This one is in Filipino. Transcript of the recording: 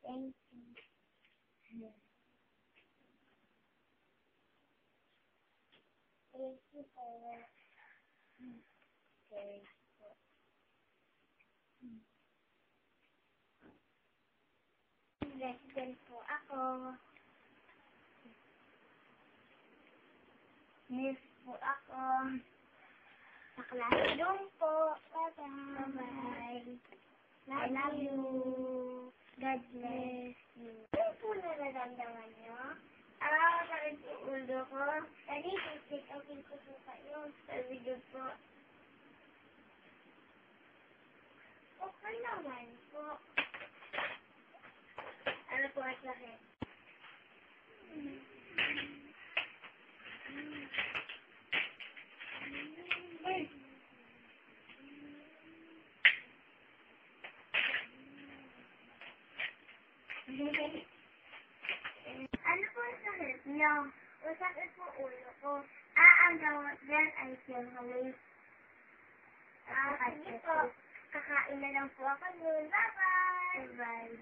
Thank you. Thank you for that. Okay. President po ako. Miss po ako. Sa classroom po. Bye-bye. Bye-bye. I love you. God bless you. Ano po nararamdaman nyo? Sakit po ulo ko. Dali, check-upin ko po kayo. Sa video po. Okay naman po. Ano po ang sakit? Ano po ang sakit niyo? Masakit po ulo ko. Ang gawat dyan ay Silhalate. Sige po. Kakain na lang po ako nun. Bye-bye! Bye-bye!